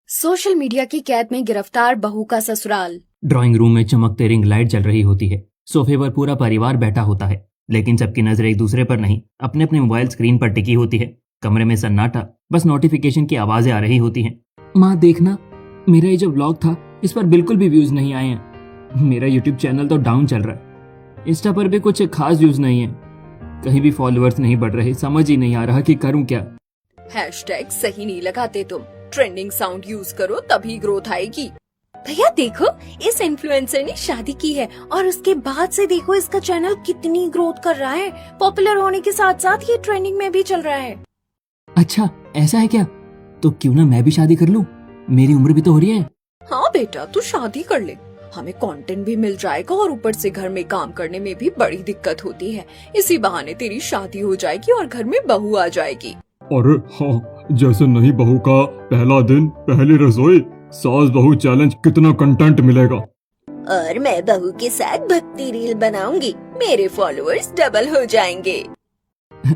Social media की कैद में गिरफ्तार बहू का ससुराल। ड्राइंग रूम में चमकते रिंग लाइट जल रही होती है। सोफे पर पूरा परिवार बैठा होता है, लेकिन सबकी नजर एक दूसरे पर नहीं, अपने अपने मोबाइल स्क्रीन पर टिकी होती है। कमरे में सन्नाटा, बस नोटिफिकेशन की आवाजें आ रही होती हैं। माँ देखना, मेरा ये जो व्लॉग था इस पर बिल्कुल भी व्यूज नहीं आए हैं। मेरा यूट्यूब चैनल तो डाउन चल रहा है, इंस्टा पर भी कुछ खास व्यूज नहीं है, कहीं भी फॉलोअर्स नहीं बढ़ रहे। समझ ही नहीं आ रहा कि करूं क्या। हैशटैग सही नहीं लगाते तुम, ट्रेंडिंग साउंड यूज करो तभी ग्रोथ आएगी। भैया देखो, इस इन्फ्लुएंसर ने शादी की है और उसके बाद से देखो इसका चैनल कितनी ग्रोथ कर रहा है। पॉपुलर होने के साथ साथ ये ट्रेंडिंग में भी चल रहा है। अच्छा ऐसा है क्या? तो क्यों ना मैं भी शादी कर लूं, मेरी उम्र भी तो हो रही है। हाँ बेटा, तू शादी कर ले, हमें कंटेंट भी मिल जाएगा और ऊपर से घर में काम करने में भी बड़ी दिक्कत होती है। इसी बहाने तेरी शादी हो जाएगी और घर में बहू आ जाएगी। अरे हाँ, जैसे नहीं बहू का पहला दिन पहली रसोई, सास बहू चैलेंज, कितना कंटेंट मिलेगा। और मैं बहू के साथ भक्ति रील बनाऊंगी, मेरे फॉलोअर्स डबल हो जाएंगे।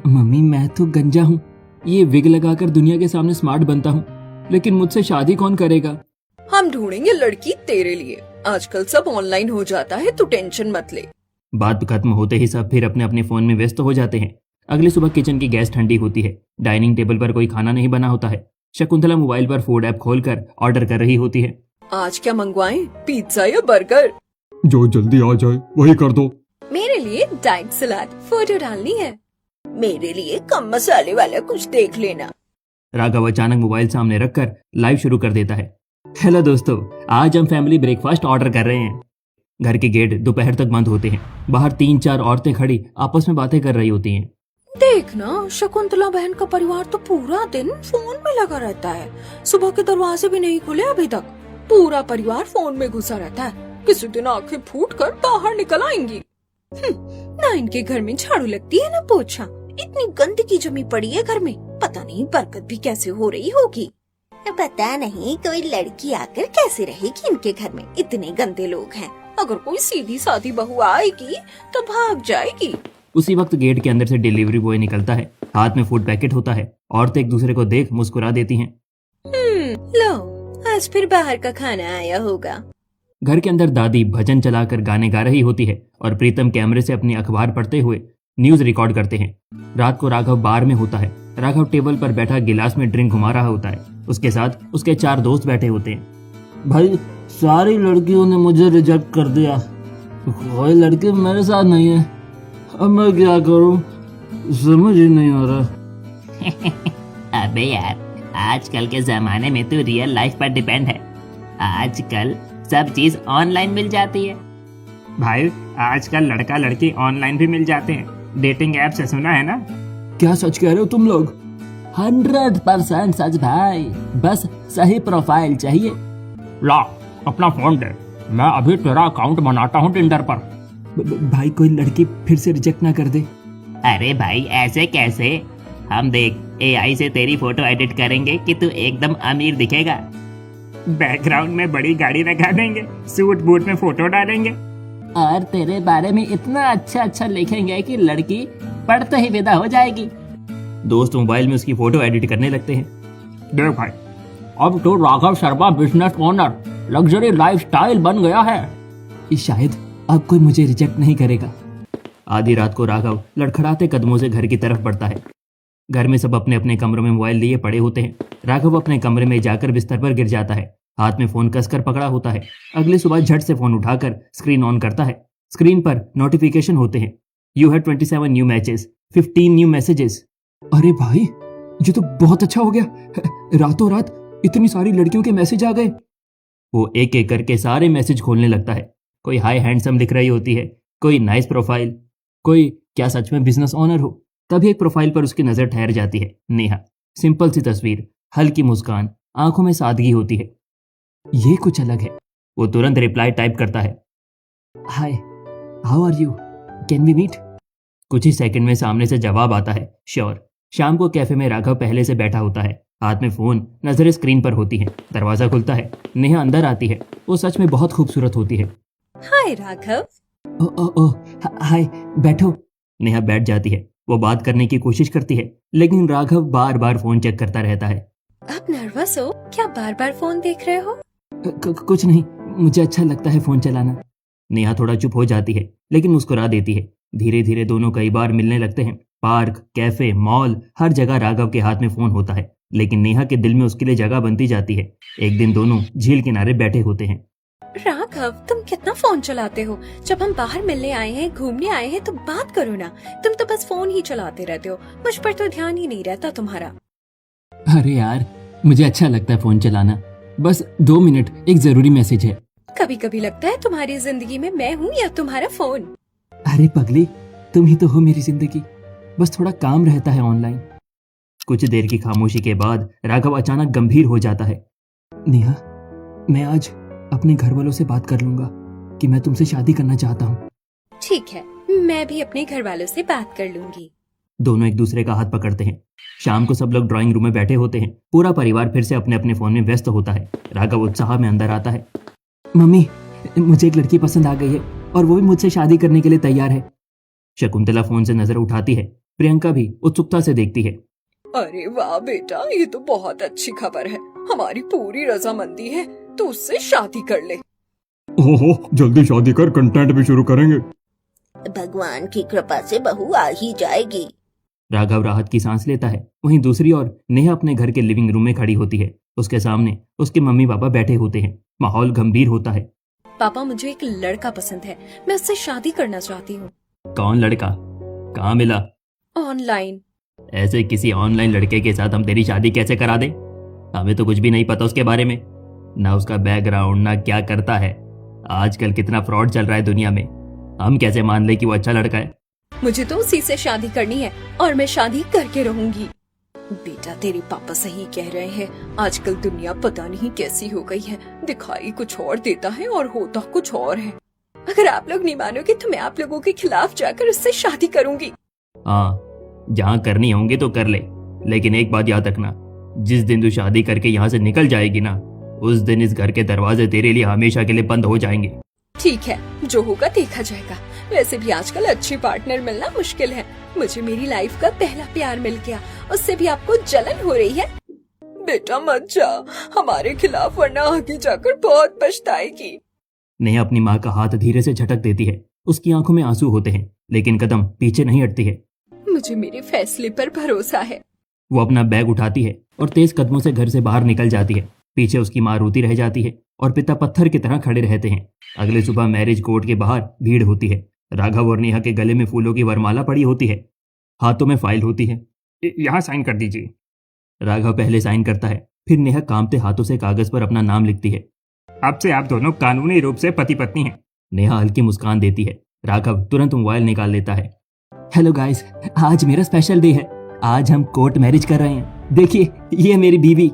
मम्मी मैं तो गंजा हूँ, ये विग लगाकर दुनिया के सामने स्मार्ट बनता हूँ, लेकिन मुझसे शादी कौन करेगा? हम ढूंढेंगे लड़की तेरे लिए। आजकल सब ऑनलाइन हो जाता है, तू टेंशन मत ले। बात खत्म होते ही सब फिर अपने अपने फोन में व्यस्त हो जाते हैं। अगली सुबह किचन की गैस ठंडी होती है, डाइनिंग टेबल पर कोई खाना नहीं बना होता है। शकुंतला मोबाइल पर फूड ऐप खोलकर ऑर्डर कर रही होती है। आज क्या मंगवाएं, पिज्जा या बर्गर? जो जल्दी आ जाए वही कर दो। मेरे लिए डाइट सलाद, फोटो डालनी है। मेरे लिए कम मसाले वाला कुछ देख लेना। राघव अचानक मोबाइल सामने रखकर लाइव शुरू कर देता है। हेलो दोस्तों, आज हम फैमिली ब्रेकफास्ट ऑर्डर कर रहे हैं। घर के गेट दोपहर तक बंद होते हैं। बाहर 3-4 औरतें खड़ी आपस में बातें कर रही होती हैं। देखना, शकुंतला बहन का परिवार तो पूरा दिन फोन में लगा रहता है। सुबह के दरवाजे भी नहीं खुले अभी तक, पूरा परिवार फोन में घुसा रहता है। किसी दिन आंखें फूट कर बाहर निकल आएंगी। ना इनके घर में झाड़ू लगती है ना पोछा। इतनी गंदगी जमी पड़ी है घर में, पता नहीं बरकत भी कैसे हो रही होगी। पता नहीं कोई लड़की आकर कैसे रहेगी इनके घर में, इतने गंदे लोग हैं। अगर कोई सीधी सादी बहू आएगी तो भाग जाएगी। उसी वक्त गेट के अंदर से डिलीवरी बॉय निकलता है, हाथ में फूड पैकेट होता है। औरतें एक दूसरे को देख मुस्कुरा देती हैं। लो, आज फिर बाहर का खाना आया होगा। घर के अंदर दादी भजन चलाकर गाने गा रही होती है और प्रीतम कैमरे से अपनी अखबार पढ़ते हुए न्यूज रिकॉर्ड करते हैं। रात को राघव बार में होता है। राघव टेबल पर बैठा गिलास में ड्रिंक घुमा रहा होता है। उसके साथ उसके 4 दोस्त बैठे होते हैं। भाई सारी लड़कियों ने मुझे रिजेक्ट कर दिया, कोई लड़की मेरे साथ नहीं है, अब मैं क्या करूं, समझ ही नहीं आ रहा। अबे यार, आजकल के जमाने में तो रियल लाइफ पर डिपेंड है। आजकल सब चीज ऑनलाइन मिल जाती है। भाई आजकल लड़का लड़की ऑनलाइन भी मिल जाते हैं, डेटिंग ऐप से सुना है ना? क्या सच कह रहे हो तुम लोग? 100% सच भाई, बस सही प्रोफाइल चाहिए। ला अपना फोन दे, मैं अभी तेरा अकाउंट बनाता हूँ टिंडर पर। भाई कोई लड़की फिर से रिजेक्ट ना कर दे। अरे भाई ऐसे कैसे, हम देख एआई से तेरी फोटो एडिट करेंगे कि तू एकदम अमीर दिखेगा। बैकग्राउंड में बड़ी गाड़ी लगा देंगे, सूट बूट में फोटो डालेंगे और तेरे बारे में इतना अच्छा लिखेंगे कि लड़की पढ़ते ही विदा हो जाएगी। दोस्त मोबाइल में उसकी फोटो एडिट करने लगते हैं। देख भाई, अब तो Raghav Sharma business owner, luxury lifestyle बन गया है। शायद अब कोई मुझे रिजेक्ट नहीं करेगा। आधी रात को राघव लड़खड़ाते कदमों से घर की तरफ बढ़ता है। घर में सब अपने अपने कमरों में मोबाइल लिए पड़े होते हैं। राघव अपने कमरे में जाकर बिस्तर पर गिर जाता है। हाथ में फोन कसकर पकड़ा होता है। अगली सुबह झट से फोन उठाकर स्क्रीन ऑन करता है। स्क्रीन पर नोटिफिकेशन होते हैं। You have 27 new matches, 15 new messages. अरे भाई, ये तो बहुत अच्छा हो गया। रातों रात इतनी सारी लड़कियों के मैसेज आ गए। वो एक एक करके सारे मैसेज खोलने लगता है। कोई हाई हैंडसम लिख रही होती है, कोई नाइस प्रोफाइल, कोई क्या सच में बिजनेस ओनर हो। तभी एक प्रोफाइल पर उसकी नजर ठहर जाती है। नेहा, सिंपल सी तस्वीर, हल्की मुस्कान, आंखों में सादगी होती है। ये कुछ अलग है। वो तुरंत रिप्लाई टाइप करता है, hi how are you, can we meet. कुछ ही सेकंड में सामने से जवाब आता है, श्योर। शाम को कैफे में राघव पहले से बैठा होता है, हाथ में फोन, नजरें स्क्रीन पर होती हैं। दरवाजा खुलता है, नेहा अंदर आती है। वो सच में बहुत खूबसूरत होती है। हाय राघव। हाय, बैठो। नेहा बैठ जाती है। वो बात करने की कोशिश करती है, लेकिन राघव बार बार फोन चेक करता रहता है। आप नर्वस हो क्या? बार बार फोन देख रहे हो? कुछ नहीं, मुझे अच्छा लगता है फोन चलाना। नेहा थोड़ा चुप हो जाती है लेकिन मुस्कुरा देती है। धीरे धीरे दोनों कई बार मिलने लगते हैं। पार्क, कैफे, मॉल, हर जगह राघव के हाथ में फोन होता है, लेकिन नेहा के दिल में उसके लिए जगह बनती जाती है। एक दिन दोनों झील किनारे बैठे होते हैं। राघव, तुम कितना फोन चलाते हो? जब हम बाहर मिलने आए हैं, घूमने आए हैं तो बात करो ना। तुम तो बस फोन ही चलाते रहते हो, मुझ पर तो ध्यान ही नहीं रहता तुम्हारा। अरे यार, मुझे अच्छा लगता है फोन चलाना। बस 2 मिनट, एक जरूरी मैसेज है। कभी कभी लगता है तुम्हारी जिंदगी में मैं हूँ या तुम्हारा फोन। अरे पगली, तुम ही तो हो मेरी जिंदगी। बस थोड़ा काम रहता है ऑनलाइन। कुछ देर की खामोशी के बाद राघव अचानक गंभीर हो जाता है। नेहा, मैं आज अपने घर वालों से बात कर लूंगा कि मैं तुमसे शादी करना चाहता हूँ। ठीक है, मैं भी अपने घर वालों से बात कर लूंगी। दोनों एक दूसरे का हाथ पकड़ते हैं। शाम को सब लोग ड्राइंग रूम में बैठे होते हैं। पूरा परिवार फिर से अपने अपने फोन में व्यस्त होता है। राघव उत्साह में अंदर आता है। मम्मी, मुझे एक लड़की पसंद आ गई है और वो भी मुझसे शादी करने के लिए तैयार है। शकुंतला फोन से नजर उठाती है। प्रियंका भी उत्सुकता से देखती है। अरे वाह बेटा, ये तो बहुत अच्छी खबर है। हमारी पूरी रजामंदी है, तू उससे शादी कर ले। ओहो, जल्दी शादी कर, कंटेंट भी शुरू करेंगे। भगवान की कृपा से बहू आ ही जाएगी। राघव राहत की सांस लेता है। वहीं दूसरी ओर नेहा अपने घर के लिविंग रूम में खड़ी होती है। उसके सामने उसके मम्मी पापा बैठे होते हैं। माहौल गंभीर होता है। पापा, मुझे एक लड़का पसंद है, मैं उससे शादी करना चाहती हूँ। कौन लड़का? कहाँ मिला? ऑनलाइन। ऐसे किसी ऑनलाइन लड़के के साथ हम तेरी शादी कैसे करा दे? हमें तो कुछ भी नहीं पता उसके बारे में, ना उसका बैकग्राउंड, ना क्या करता है। आजकल कितना फ्रॉड चल रहा है दुनिया में, हम कैसे मान ले कि वो अच्छा लड़का है? मुझे तो उसी से शादी करनी है और मैं शादी करके रहूंगी। बेटा, तेरे पापा सही कह रहे हैं। आजकल दुनिया पता नहीं कैसी हो गई है। दिखाई कुछ और देता है और होता कुछ और है। अगर आप लोग नहीं मानोगे तो मैं आप लोगों के खिलाफ जाकर उससे शादी करूंगी। हाँ, जहाँ करनी होंगी तो कर ले, लेकिन एक बात याद रखना, जिस दिन तू शादी करके यहाँ से निकल जाएगी ना, उस दिन इस घर के दरवाजे तेरे लिए हमेशा के लिए बंद हो जाएंगे। ठीक है, जो होगा देखा जाएगा। वैसे भी आजकल अच्छी पार्टनर मिलना मुश्किल है। मुझे मेरी लाइफ का पहला प्यार मिल गया, उससे भी आपको जलन हो रही है। बेटा मत जा हमारे खिलाफ, वरना आगे जाकर बहुत पछताएगी। नेहा अपनी माँ का हाथ धीरे से झटक देती है। उसकी आंखों में आंसू होते हैं, लेकिन कदम पीछे नहीं हटती है। मुझे मेरे फैसले पर भरोसा है। वो अपना बैग उठाती है और तेज कदमों से घर से बाहर निकल जाती है। पीछे उसकी माँ रोती रह जाती है और पिता पत्थर की तरह खड़े रहते हैं। अगले सुबह मैरिज कोर्ट के बाहर भीड़ होती है। राघव और नेहा के गले में फूलों की वरमाला पड़ी होती है, हाथों में फाइल होती है। यहाँ साइन कर दीजिए। राघव पहले साइन करता है, फिर नेहा कांपते हाथों से कागज पर अपना नाम लिखती है। अब से आप दोनों कानूनी रूप से पति पत्नी हैं। नेहा हल्की मुस्कान देती है। राघव तुरंत मोबाइल निकाल लेता है। हेलो गाइस, आज मेरा स्पेशल डे है। आज हम कोर्ट मैरिज कर रहे हैं। देखिए, ये है मेरी बीवी।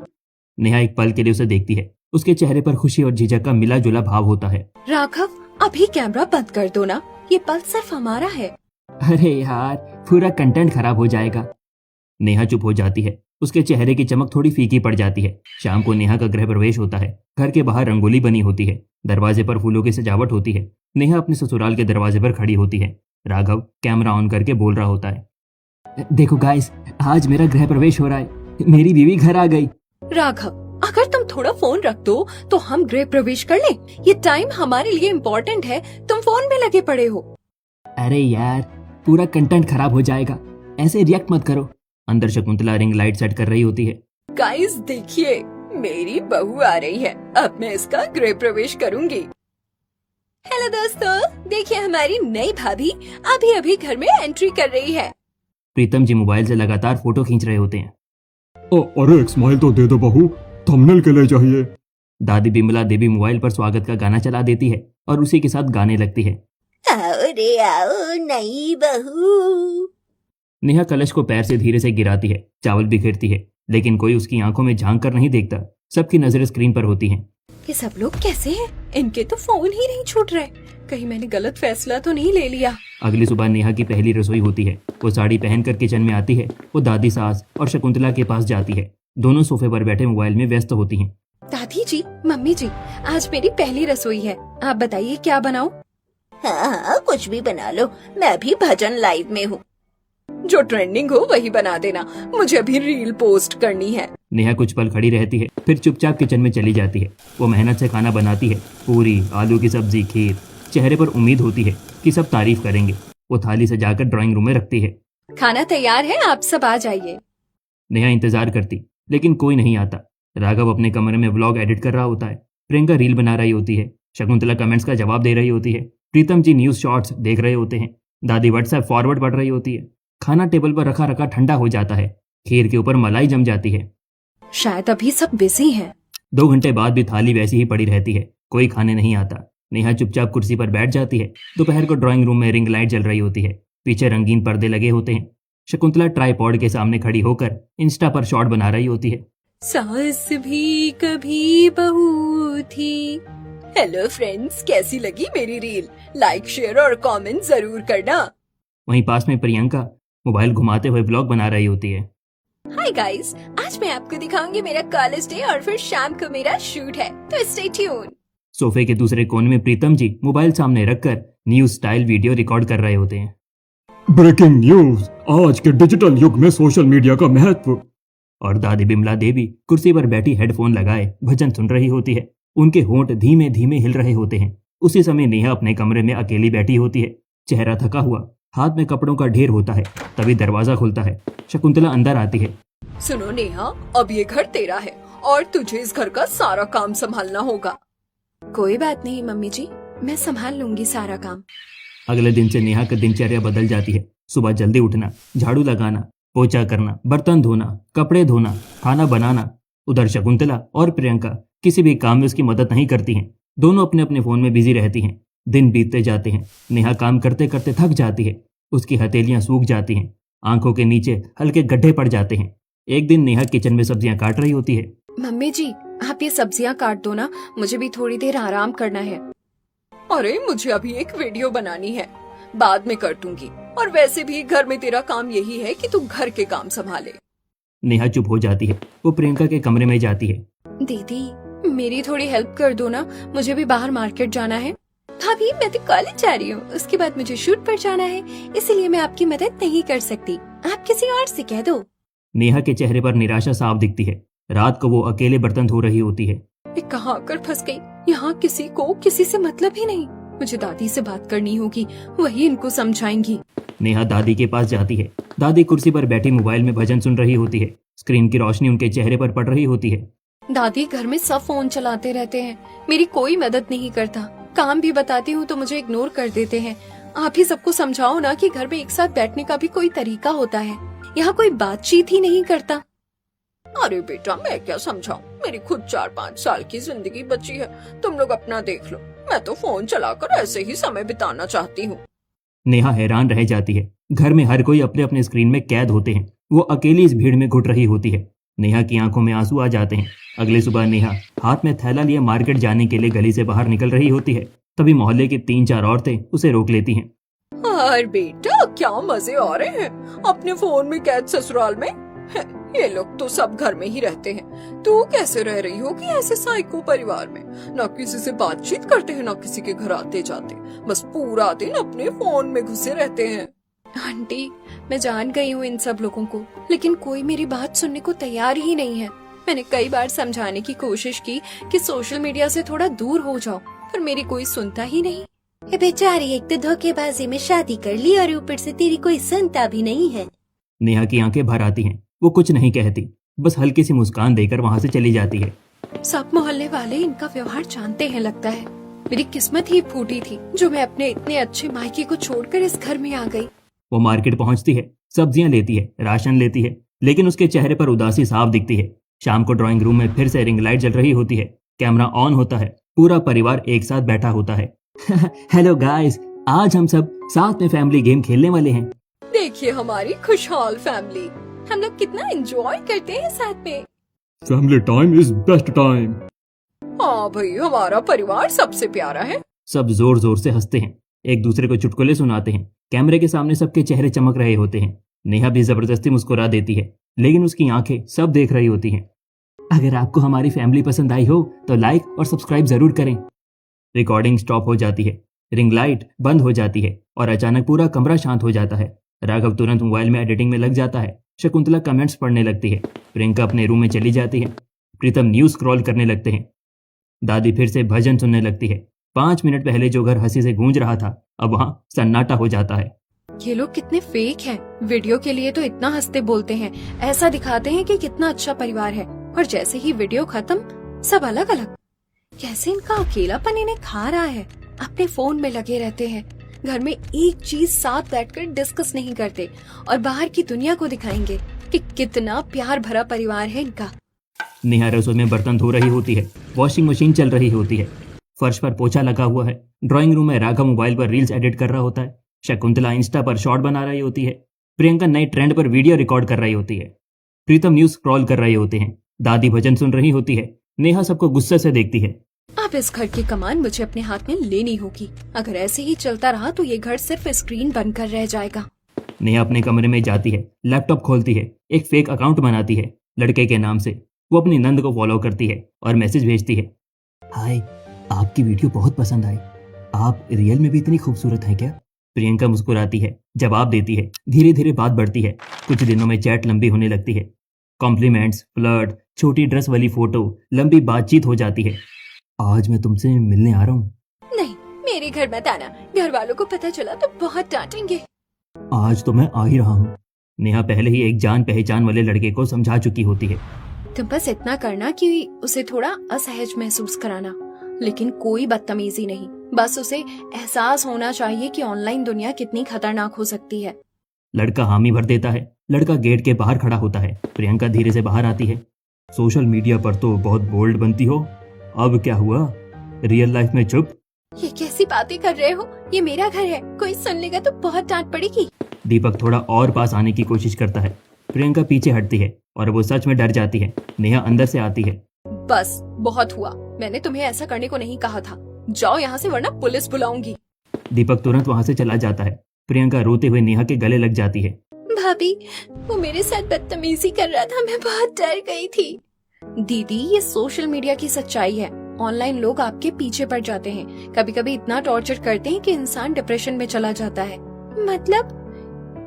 नेहा एक पल के लिए उसे देखती है। उसके चेहरे पर खुशी और झिझक का मिला जुला भाव होता है। राघव, अभी कैमरा बंद कर दो ना, ये पल सिर्फ हमारा है। अरे यार, पूरा कंटेंट खराब हो जाएगा। नेहा चुप हो जाती है। उसके चेहरे की चमक थोड़ी फीकी पड़ जाती है। शाम को नेहा का गृह प्रवेश होता है। घर के बाहर रंगोली बनी होती है। दरवाजे पर फूलों की सजावट होती है। नेहा अपने ससुराल के दरवाजे पर खड़ी होती है। राघव कैमरा ऑन करके बोल रहा होता है। देखो गाइस, आज मेरा गृह प्रवेश हो रहा है। मेरी बीवी घर आ गई। राघव, अगर तुम थोड़ा फोन रख दो तो हम गृह प्रवेश कर लें। ये टाइम हमारे लिए इम्पोर्टेंट है, तुम फोन में लगे पड़े हो। अरे यार, पूरा कंटेंट खराब हो जाएगा, ऐसे रिएक्ट मत करो। अंदर शकुंतला रिंग लाइट सेट कर रही होती है। गाइस देखिए, मेरी बहू आ रही है, अब मैं इसका गृह प्रवेश करूंगी। हेलो दोस्तों, देखिए हमारी नई भाभी अभी अभी घर में एंट्री कर रही है। प्रीतम जी मोबाइल से लगातार फोटो खींच रहे होते हैं। अरे एक स्माइल तो दे दो बहू, थंबनेल के लिए चाहिए। दादी बिमला देवी मोबाइल पर स्वागत का गाना चला देती है और उसी के साथ गाने लगती है। आओ रे आओ नई बहू। नेहा कलश को पैर से धीरे से गिराती है, चावल बिखेरती है, लेकिन कोई उसकी आंखों में झांक कर नहीं देखता। सबकी नजरें स्क्रीन पर होती हैं। ये सब लोग कैसे हैं? इनके तो फोन ही नहीं छूट रहे। कहीं मैंने गलत फैसला तो नहीं ले लिया। अगली सुबह नेहा की पहली रसोई होती है। वो साड़ी पहनकर किचन में आती है। वो दादी, सास और शकुंतला के पास जाती है। दोनों सोफे पर बैठे मोबाइल में व्यस्त होती हैं। दादी जी, मम्मी जी, आज मेरी पहली रसोई है, आप बताइए क्या बनाऊं? हाँ, कुछ भी बना लो, मैं भी भजन लाइव में हूँ। जो ट्रेंडिंग हो वही बना देना, मुझे अभी रील पोस्ट करनी है। नेहा कुछ पल खड़ी रहती है, फिर चुपचाप किचन में चली जाती है। वो मेहनत से खाना बनाती है, पूरी, आलू की सब्जी, खीर। चेहरे पर उम्मीद होती है कि सब तारीफ करेंगे। वो थाली से जाकर ड्राइंग रूम में रखती है। खाना तैयार है, आप सब आ जाइए। नेहा इंतजार करती, लेकिन कोई नहीं आता। राघव अपने कमरे में व्लॉग एडिट कर रहा होता है। प्रियंका रील बना रही होती है। शकुंतला कमेंट्स का जवाब दे रही होती है। प्रीतम जी न्यूज शॉर्ट्स देख रहे होते हैं। दादी व्हाट्सएप फॉरवर्ड पढ़ रही होती है। खाना टेबल पर रखा रखा ठंडा हो जाता है। खीर के ऊपर मलाई जम जाती है। शायद अभी सब बिजी हैं। 2 घंटे बाद भी थाली वैसी ही पड़ी रहती है। कोई खाने नहीं आता। नेहा चुपचाप कुर्सी पर बैठ जाती है। दोपहर को ड्राइंग रूम में रिंग लाइट जल रही होती है। पीछे रंगीन पर्दे लगे होते हैं। शकुंतला ट्राइपॉड के सामने खड़ी होकर इंस्टा पर शॉट बना रही होती है। सास भी कभी बहू थी। हेलो फ्रेंड्स, कैसी लगी मेरी रील? लाइक, शेयर और कमेंट जरूर करना। वहीं पास में प्रियंका मोबाइल घुमाते हुए ब्लॉग बना रही होती है। हाय गाइस, आज मैं आपको दिखाऊंगी मेरा कॉलेज डे और फिर शाम को मेरा शूट है, तो स्टे ट्यून। सोफे के दूसरे कोने में प्रीतम जी मोबाइल सामने रखकर न्यूज स्टाइल वीडियो रिकॉर्ड कर रहे होते हैं। ब्रेकिंग न्यूज, आज के डिजिटल युग में सोशल मीडिया का महत्व। और दादी बिमला देवी कुर्सी पर बैठी हेडफोन लगाए भजन सुन रही होती है। उनके होंठ धीमे धीमे हिल रहे होते हैं। उसी समय नेहा अपने कमरे में अकेली बैठी होती है। चेहरा थका हुआ, हाथ में कपड़ों का ढेर होता है। तभी दरवाजा खुलता है। शकुंतला अंदर आती है। सुनो नेहा, अब ये घर तेरा है और तुझे इस घर का सारा काम संभालना होगा। कोई बात नहीं मम्मी जी, मैं संभाल लूंगी सारा काम। अगले दिन से नेहा का दिनचर्या बदल जाती है। सुबह जल्दी उठना, झाड़ू लगाना, पोछा करना, बर्तन धोना, कपड़े धोना, खाना बनाना। उधर शकुंतला और प्रियंका किसी भी काम में उसकी मदद नहीं करती हैं। दोनों अपने अपने फोन में बिजी रहती हैं। दिन बीतते जाते हैं। नेहा काम करते करते थक जाती है। उसकी हथेलियां सूख जाती हैं। आंखों के नीचे हल्के गड्ढे पड़ जाते हैं। एक दिन नेहा किचन में सब्जियां काट रही होती है। मम्मी जी, आप ये सब्जियां काट दो ना, मुझे भी थोड़ी देर आराम करना है। अरे मुझे अभी एक वीडियो बनानी है, बाद में कर दूंगी। और वैसे भी घर में तेरा काम यही है कि तू घर के काम संभाले। नेहा चुप हो जाती है। वो प्रियंका के कमरे में जाती है। दीदी, मेरी थोड़ी हेल्प कर दो ना, मुझे भी बाहर मार्केट जाना है। भाभी, मैं तो कॉलेज जा रही हूँ, उसके बाद मुझे शूट पर जाना है, इसलिए मैं आपकी मदद नहीं कर सकती। आप किसी और से कह दो। नेहा के चेहरे पर निराशा साफ दिखती है। रात को वो अकेले बर्तन धो रही होती है। मैं कहाँ आकर फंस गई? यहाँ किसी को किसी से मतलब ही नहीं। मुझे दादी से बात करनी होगी, वही इनको समझाएंगी। नेहा दादी के पास जाती है। दादी कुर्सी पर बैठी मोबाइल में भजन सुन रही होती है। स्क्रीन की रोशनी उनके चेहरे पर पड़ रही होती है। दादी, घर में सब फोन चलाते रहते हैं, मेरी कोई मदद नहीं करता। काम भी बताती हूँ तो मुझे इग्नोर कर देते हैं। आप ही सबको समझाओ ना कि घर में एक साथ बैठने का भी कोई तरीका होता है। यहाँ कोई बातचीत ही नहीं करता। अरे बेटा, मैं क्या समझाऊं? मेरी खुद 4-5 साल की जिंदगी बची है, तुम लोग अपना देख लो। मैं तो फोन चलाकर ऐसे ही समय बिताना चाहती हूँ। नेहा हैरान रह जाती है। घर में हर कोई अपने अपने स्क्रीन में कैद होते हैं। वो अकेली इस भीड़ में घुट रही होती है। नेहा की आंखों में आंसू आ जाते हैं। अगली सुबह नेहा हाथ में थैला लिए मार्केट जाने के लिए गली से बाहर निकल रही होती है। तभी मोहल्ले की 3-4 औरतें उसे रोक लेती हैं। अरे बेटा, क्या मजे आ रहे हैं अपने फोन में कैद ससुराल में। ये लोग तो सब घर में ही रहते हैं, तू कैसे रह रही होगी ऐसे साइको परिवार में? ना किसी से बातचीत करते हैं, ना किसी के घर आते जाते, बस पूरा दिन अपने फोन में घुसे रहते हैं। आंटी, मैं जान गई हूँ इन सब लोगों को, लेकिन कोई मेरी बात सुनने को तैयार ही नहीं है। मैंने कई बार समझाने की कोशिश की कि सोशल मीडिया से थोड़ा दूर हो जाओ, पर मेरी कोई सुनता ही नहीं। ये बेचारी एक तो धोखेबाजी में शादी कर ली और ऊपर से तेरी कोई सुनता भी नहीं है। नेहा की आंखें भर आती हैं। वो कुछ नहीं कहती, बस हल्की सी मुस्कान देकर वहाँ से चली जाती है। सब मोहल्ले वाले इनका व्यवहार जानते हैं लगता है। मेरी किस्मत ही फूटी थी जो मैं अपने इतने अच्छे मायके को छोड़कर इस घर में आ गई। वो मार्केट पहुंचती है, सब्जियां लेती है, राशन लेती है, लेकिन उसके चेहरे पर उदासी साफ दिखती है। शाम को ड्राइंग रूम में फिर से रिंग लाइट जल रही होती है। कैमरा ऑन होता है। पूरा परिवार एक साथ बैठा होता है। हेलो गाइस, आज हम सब साथ में फैमिली गेम खेलने वाले हैं। देखिए हमारी खुशहाल फैमिली, हम लोग कितना एंजॉय करते हैं साथ में। Family time is best time. हाँ भाई, हमारा परिवार सबसे प्यारा है। सब जोर जोर से हंसते हैं, एक दूसरे को चुटकुले सुनाते हैं। कैमरे के सामने सबके चेहरे चमक रहे होते हैं। नेहा भी जबरदस्ती मुस्कुरा देती है, लेकिन उसकी आंखें सब देख रही होती हैं। अगर आपको हमारी फैमिली पसंद आई हो तो लाइक और सब्सक्राइब जरूर करें। रिकॉर्डिंग स्टॉप हो जाती है। रिंग लाइट बंद हो जाती है और अचानक पूरा कमरा शांत हो जाता है। राघव तुरंत मोबाइल में एडिटिंग में लग जाता है। शकुंतला कमेंट्स पढ़ने लगती है। प्रियंका अपने रूम में चली जाती है। प्रीतम न्यूज स्क्रॉल करने लगते हैं। दादी फिर से भजन सुनने लगती है। 5 मिनट पहले जो घर हंसी से गूंज रहा था अब वहां सन्नाटा हो जाता है। ये लोग कितने फेक हैं। वीडियो के लिए तो इतना हंसते बोलते हैं, ऐसा दिखाते हैं कि कितना अच्छा परिवार है, और जैसे ही वीडियो खत्म सब अलग अलग। कैसे इनका अकेलापन इन्हें खा रहा है। अपने फोन में लगे रहते हैं, घर में एक चीज साथ बैठकर डिस्कस नहीं करते, और बाहर की दुनिया को दिखाएंगे कि कितना प्यार भरा परिवार है इनका। नेहा रसोई में बर्तन धो रही होती है। वॉशिंग मशीन चल रही होती है। फर्श पर पोछा लगा हुआ है। ड्राइंग रूम में राघव मोबाइल पर रील्स एडिट कर रहा होता है। शकुंतला इंस्टा पर शॉर्ट बना रही होती है। प्रियंका नए ट्रेंड पर वीडियो रिकॉर्ड कर रही होती है। प्रीतम न्यूज स्क्रॉल कर रहे होते हैं। दादी भजन सुन रही होती है। नेहा सबको गुस्से से देखती है। अब इस घर की कमान मुझे अपने हाथ में लेनी होगी। अगर ऐसे ही चलता रहा तो ये घर सिर्फ स्क्रीन बनकर रह जाएगा। नेहा अपने कमरे में जाती है। लैपटॉप खोलती है। एक फेक अकाउंट बनाती है लड़के के नाम से। वो अपनी नंद को फॉलो करती है और मैसेज भेजती है, हाय, आपकी वीडियो बहुत पसंद आई। आप रियल में भी इतनी खूबसूरत हैं क्या? प्रियंका मुस्कुराती है, जवाब देती है। धीरे धीरे बात बढ़ती है। कुछ दिनों में चैट लंबी होने लगती है। कॉम्प्लीमेंट्स, फ्लर्ट, छोटी ड्रेस वाली फोटो, लंबी बातचीत हो जाती है। आज मैं तुमसे मिलने आ रहा हूँ। नहीं, मेरे घर मत आना। घर वालों को पता चला तो बहुत डांटेंगे। आज तो मैं आ ही रहा हूँ। नेहा पहले ही एक जान पहचान वाले लड़के को समझा चुकी होती है। तुम बस इतना करना कि उसे थोड़ा असहज महसूस कराना, लेकिन कोई बदतमीजी नहीं। बस उसे एहसास होना चाहिए कि ऑनलाइन दुनिया कितनी खतरनाक हो सकती है। लड़का हामी भर देता है। लड़का गेट के बाहर खड़ा होता है। प्रियंका धीरे से बाहर आती है। सोशल मीडिया पर तो बहुत बोल्ड बनती हो, अब क्या हुआ? रियल लाइफ में चुप? ये कैसी बातें कर रहे हो? ये मेरा घर है, कोई सुन लेगा तो बहुत डांट पड़ेगी। दीपक थोड़ा और पास आने की कोशिश करता है। प्रियंका पीछे हटती है और वो सच में डर जाती है। नेहा अंदर से आती है। बस बहुत हुआ, मैंने तुम्हें ऐसा करने को नहीं कहा था। जाओ यहाँ से वरना पुलिस बुलाऊंगी। दीपक तुरंत वहाँ से चला जाता है। प्रियंका रोते हुए नेहा के गले लग जाती है। भाभी, वो मेरे साथ बदतमीजी कर रहा था, मैं बहुत डर गई थी। दीदी, ये सोशल मीडिया की सच्चाई है। ऑनलाइन लोग आपके पीछे पड़ जाते हैं, कभी कभी इतना टॉर्चर करते हैं कि इंसान डिप्रेशन में चला जाता है। मतलब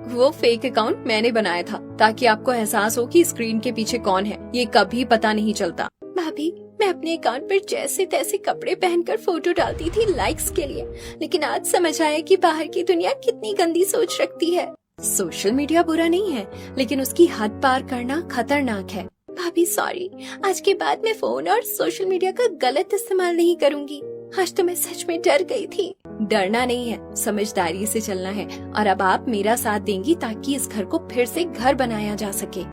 वो फेक अकाउंट मैंने बनाया था ताकि आपको एहसास हो कि स्क्रीन के पीछे कौन है। ये कभी पता नहीं चलता। भाभी, मैं अपने अकाउंट पर जैसे तैसे कपड़े पहनकर फोटो डालती थी लाइक्स के लिए, लेकिन आज समझ आया कि बाहर की दुनिया कितनी गंदी सोच रखती है। सोशल मीडिया बुरा नहीं है, लेकिन उसकी हद पार करना खतरनाक है। भाभी सॉरी, आज के बाद मैं फोन और सोशल मीडिया का गलत इस्तेमाल नहीं करूंगी। आज तो मैं सच में डर गई थी। डरना नहीं है, समझदारी से चलना है, और अब आप मेरा साथ देंगी ताकि इस घर को फिर से घर बनाया जा सके।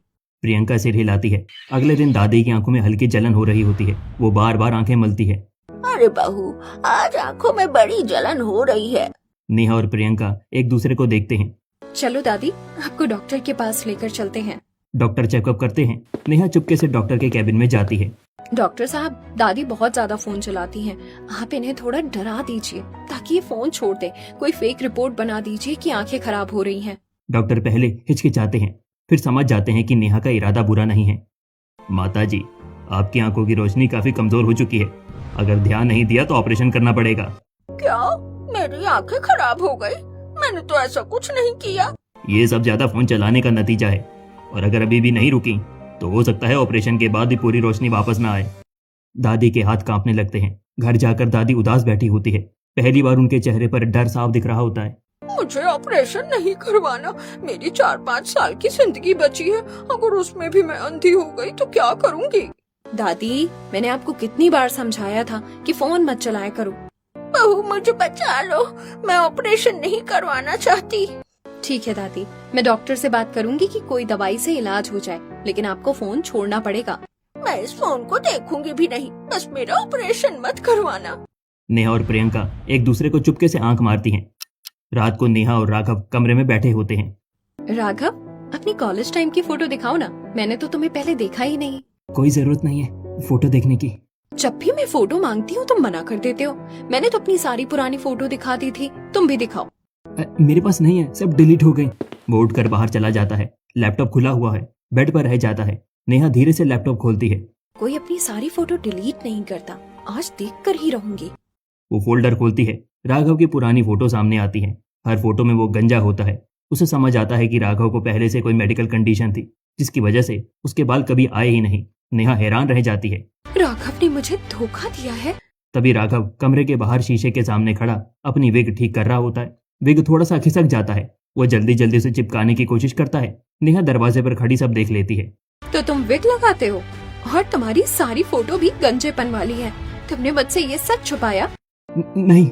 प्रियंका सिर हिलाती है। अगले दिन दादी की आंखों में हल्की जलन हो रही होती है। वो बार बार आंखें मलती है। अरे बहू, आज आंखों में बड़ी जलन हो रही है। नेहा और प्रियंका एक दूसरे को देखते हैं। चलो दादी, आपको डॉक्टर के पास लेकर चलते हैं। डॉक्टर चेकअप करते हैं। नेहा चुपके से डॉक्टर के कैबिन में जाती है। डॉक्टर साहब, दादी बहुत ज्यादा फोन चलाती हैं। आप इन्हें थोड़ा डरा दीजिए ताकि ये फोन छोड़ दे। कोई फेक रिपोर्ट बना दीजिए कि आंखें खराब हो रही हैं। डॉक्टर पहले हिचकिचाते हैं, फिर समझ जाते हैं कि नेहा का इरादा बुरा नहीं है। माताजी, आपकी आंखों की रोशनी काफी कमजोर हो चुकी है। अगर ध्यान नहीं दिया तो ऑपरेशन करना पड़ेगा। क्या मेरी आंखें खराब हो गई? मैंने तो ऐसा कुछ नहीं किया। ये सब ज्यादा फोन चलाने का नतीजा है, और अगर अभी भी नहीं रुकी तो हो सकता है ऑपरेशन के बाद भी पूरी रोशनी वापस न आए। दादी के हाथ कांपने लगते हैं। घर जाकर दादी उदास बैठी होती है। पहली बार उनके चेहरे पर डर साफ दिख रहा होता है। मुझे ऑपरेशन नहीं करवाना। मेरी 4-5 साल की जिंदगी बची है। अगर उसमें भी मैं अंधी हो गई तो क्या करूँगी? दादी, मैंने आपको कितनी बार समझाया था कि फोन मत चलाया करो। बहू, मुझे बचा लो, मैं ऑपरेशन नहीं करवाना चाहती। ठीक है दादी, मैं डॉक्टर से बात करूंगी कि कोई दवाई से इलाज हो जाए, लेकिन आपको फोन छोड़ना पड़ेगा। मैं इस फोन को देखूंगी भी नहीं, बस मेरा ऑपरेशन मत करवाना। नेहा और प्रियंका एक दूसरे को चुपके से आंख मारती हैं। रात को नेहा और राघव कमरे में बैठे होते हैं। राघव, अपनी कॉलेज टाइम की फोटो दिखाओ ना, मैंने तो तुम्हें पहले देखा ही नहीं। कोई जरूरत नहीं है फोटो देखने की। जब भी मैं फोटो मांगती हूँ तुम मना कर देते हो। मैंने तो अपनी सारी पुरानी फोटो दिखा दी थी, तुम भी दिखाओ। मेरे पास नहीं है, सब डिलीट हो गई। वो उठकर बाहर चला जाता है। लैपटॉप खुला हुआ है, बेड पर रह जाता है। नेहा धीरे से लैपटॉप खोलती है। कोई अपनी सारी फोटो डिलीट नहीं करता, आज देख कर ही रहूंगी। वो फोल्डर खोलती है। राघव की पुरानी फोटो सामने आती है। हर फोटो में वो गंजा होता है। उसे समझ आता है कि राघव को पहले से कोई मेडिकल कंडीशन थी जिसकी वजह से उसके बाल कभी आए ही नहीं। नेहा हैरान रह जाती है। राघव ने मुझे धोखा दिया है। तभी राघव कमरे के बाहर शीशे के सामने खड़ा अपनी विग ठीक कर रहा होता है। विग थोड़ा सा खिसक जाता है। वो जल्दी जल्दी उसे चिपकाने की कोशिश करता है। नेहा दरवाजे पर खड़ी सब देख लेती है। तो तुम विग लगाते हो और तुम्हारी सारी फोटो भी गंजेपन वाली है। तुमने मुझसे ये सब छुपाया? नहीं,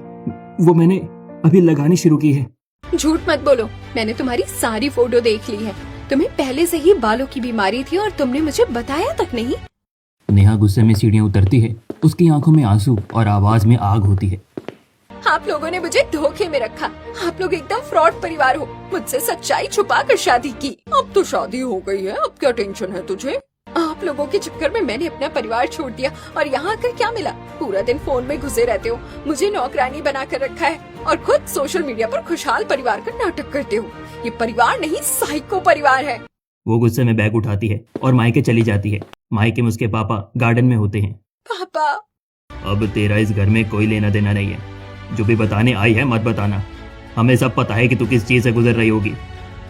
वो मैंने अभी लगानी शुरू की है। झूठ मत बोलो, मैंने तुम्हारी सारी फोटो देख ली है। तुम्हें पहले से ही बालों की बीमारी थी और तुमने मुझे बताया तक नहीं। नेहा गुस्से में सीढ़ियां उतरती है। उसकी आंखों में आंसू और आवाज में आग होती है। आप लोगों ने मुझे धोखे में रखा। आप लोग एकदम फ्रॉड परिवार हो। मुझसे सच्चाई छुपा कर शादी की। अब तो शादी हो गई है, अब क्या टेंशन है तुझे? आप लोगों के चक्कर में मैंने अपना परिवार छोड़ दिया और यहाँ आकर क्या मिला? पूरा दिन फोन में घुसे रहते हो, मुझे नौकरानी बना कर रखा है और खुद सोशल मीडिया पर खुशहाल परिवार का नाटक करते हो। ये परिवार नहीं, साइको परिवार है। वो गुस्से में बैग उठाती है और मायके चली जाती है। मायके में उसके पापा गार्डन में होते हैं। पापा, अब तेरा इस घर में कोई लेना देना नहीं है। जो भी बताने आई है मत बताना। हमें सब पता है कि तू किस चीज से गुजर रही होगी।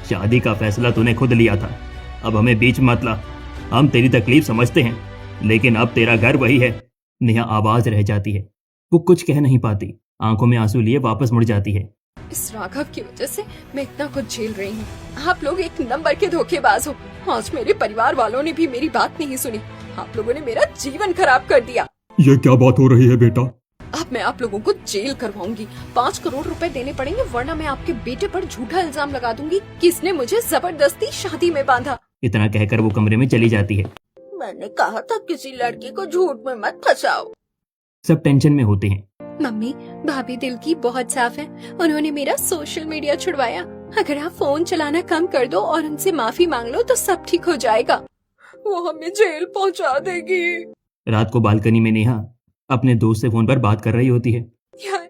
शादी का फैसला तूने खुद लिया था, अब हमें बीच मत ला। हम तेरी तकलीफ समझते हैं, लेकिन अब तेरा घर वही है। नेहा आवाज रह जाती है। वो कुछ कह नहीं पाती। आंखों में आंसू लिए वापस मुड़ जाती है। इस राघव की वजह से मैं इतना कुछ झेल रही हूँ। आप लोग एक नंबर के धोखेबाज हो। आज मेरे परिवार वालों ने भी मेरी बात नहीं सुनी। आप लोगों ने मेरा जीवन खराब कर दिया। ये क्या बात हो रही है बेटा? अब मैं आप लोगों को जेल करवाऊंगी। 5 करोड़ रुपए देने पड़ेंगे, वरना मैं आपके बेटे पर झूठा इल्जाम लगा दूंगी कि इसने मुझे जबरदस्ती शादी में बांधा। इतना कहकर वो कमरे में चली जाती है। मैंने कहा था किसी लड़की को झूठ में मत फंसाओ। सब टेंशन में होते हैं। मम्मी, भाभी दिल की बहुत साफ है। उन्होंने मेरा सोशल मीडिया छुड़वाया। अगर आप फोन चलाना कम कर दो और उनसे माफी मांग लो तो सब ठीक हो जाएगा। वो हमें जेल पहुंचा देगी। रात को बालकनी में नेहा अपने दोस्त से फोन पर बात कर रही होती है। यार,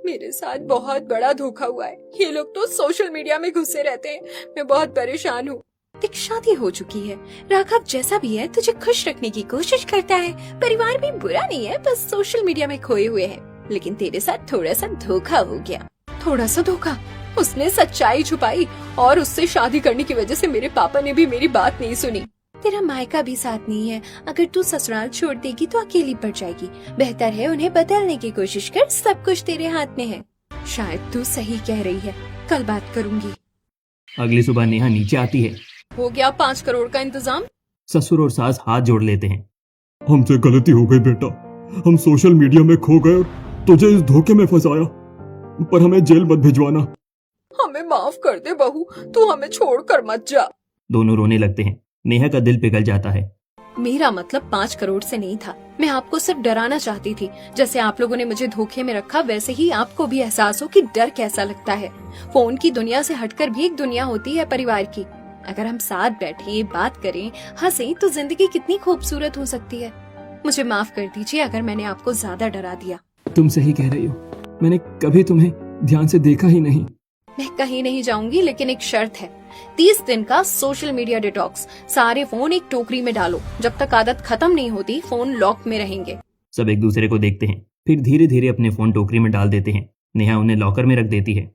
मेरे साथ बहुत बड़ा धोखा हुआ है। ये लोग तो सोशल मीडिया में घुसे रहते हैं। मैं बहुत परेशान हूँ। देख, शादी हो चुकी है। राघव जैसा भी है तुझे खुश रखने की कोशिश करता है। परिवार भी बुरा नहीं है, बस सोशल मीडिया में खोए हुए हैं। लेकिन तेरे साथ थोड़ा सा धोखा हो गया। थोड़ा सा धोखा? उसने सच्चाई छुपाई और उससे शादी करने की वजह से मेरे पापा ने भी मेरी बात नहीं सुनी। तेरा मायका भी साथ नहीं है। अगर तू ससुराल छोड़ देगी तो अकेली पड़ जाएगी। बेहतर है उन्हें बदलने की कोशिश कर। सब कुछ तेरे हाथ में है। शायद तू सही कह रही है। कल बात करूंगी। अगली सुबह नेहा नीचे आती है। हो गया 5 करोड़ का इंतजाम? ससुर और सास हाथ जोड़ लेते हैं। हमसे गलती हो गई बेटा। हम सोशल मीडिया में खो गए और तुझे इस धोखे में फंसाया, पर हमें जेल मत भिजवाना। हमें माफ कर दे बहू, तू हमें छोड़कर मत जा। दोनों रोने लगते हैं। नेहा का दिल पिघल जाता है। मेरा मतलब 5 करोड़ से नहीं था। मैं आपको सिर्फ डराना चाहती थी। जैसे आप लोगों ने मुझे धोखे में रखा, वैसे ही आपको भी एहसास हो कि डर कैसा लगता है। फोन की दुनिया से हटकर भी एक दुनिया होती है परिवार की। अगर हम साथ बैठे, बात करें, हंसें, तो जिंदगी कितनी खूबसूरत हो सकती है। मुझे माफ कर दीजिए अगर मैंने आपको ज्यादा डरा दिया। तुम सही कह रही हो। मैंने कभी तुम्हें ध्यान से देखा ही नहीं। मैं कहीं नहीं जाऊंगी, लेकिन एक शर्त है। 30 दिन का सोशल मीडिया डिटॉक्स। सारे फोन एक टोकरी में डालो। जब तक आदत खत्म नहीं होती फोन लॉक में रहेंगे। सब एक दूसरे को देखते हैं, फिर धीरे धीरे अपने फोन टोकरी में डाल देते हैं। नेहा उन्हें लॉकर में रख देती है।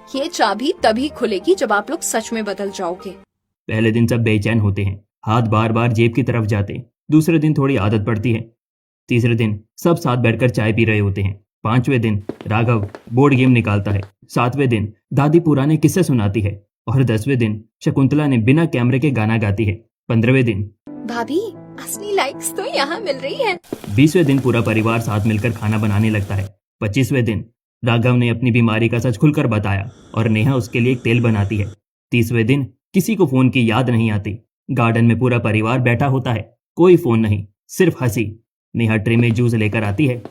ये चाबी तभी खुलेगी जब आप लोग सच में बदल जाओगे। पहले दिन सब बेचैन होते हैं, हाथ बार बार जेब की तरफ जाते। दूसरे दिन थोड़ी आदत पड़ती है। तीसरे दिन सब साथ बैठकर चाय पी रहे होते हैं। 5वें दिन राघव बोर्ड गेम निकालता है। 7वें दिन दादी पुराने किस्से सुनाती है और 10वें दिन शकुंतला ने बिना कैमरे के गाना गाती है। 15वें दिन भाभी, असली लाइक्स तो यहाँ मिल रही है। 20वें दिन पूरा परिवार साथ मिलकर खाना बनाने लगता है। 25वें दिन राघव ने अपनी बीमारी का सच खुलकर बताया और नेहा उसके लिए एक तेल बनाती है। 30वें दिन किसी को फोन की याद नहीं आती। गार्डन में पूरा परिवार बैठा होता है। कोई फोन नहीं, सिर्फ हंसी। नेहा ट्रे में जूस लेकर आती है।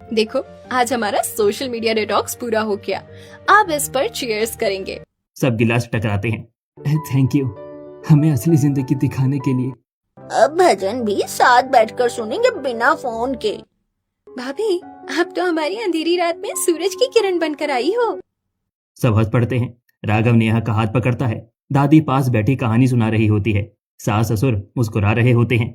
देखो, आज हमारा सोशल मीडिया डिटॉक्स पूरा हो गया। अब इस पर चीयर्स करेंगे। सब गिलास टकराते हैं। थैंक यू, हमें असली जिंदगी दिखाने के लिए। अब भजन भी साथ बैठकर सुनेंगे बिना फोन के। भाभी, आप तो हमारी अंधेरी रात में सूरज की किरण बनकर आई हो। सब हंस पड़ते हैं। राघव नेहा का हाथ पकड़ता है। दादी पास बैठी कहानी सुना रही होती है। सास ससुर मुस्कुरा रहे होते हैं।